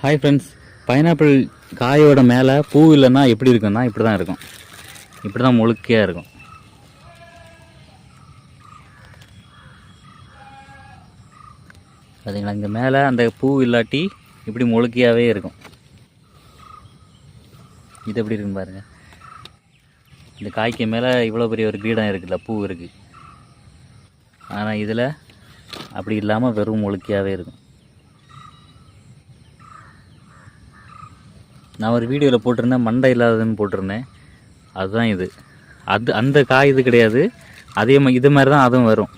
Hi friends, pineapple காயோட மேலே பூ இல்லைன்னா எப்படி இருக்குன்னா இப்படி தான் இருக்கும். இப்படி தான் முழுக்கையாக இருக்கும். பார்த்தீங்களா, இங்கே மேலே அந்த பூ இல்லாட்டி இப்படி முழுக்கையாகவே இருக்கும். இது எப்படி இருக்குன்னு பாருங்கள். இந்த காய்க்கு மேலே இவ்வளோ பெரிய ஒரு கிரீடம் இருக்குல்ல, பூ இருக்குது. ஆனால் இதில் அப்படி இல்லாமல் வெறும் முழுக்கையாகவே இருக்கும். நான் ஒரு வீடியோவில் போட்டிருந்தேன், மண்டை இல்லாததுன்னு போட்டிருந்தேன். அதுதான் இது. அந்த காய் இது கிடையாது. அதே இது மாதிரி தான் அதுவும் வரும்.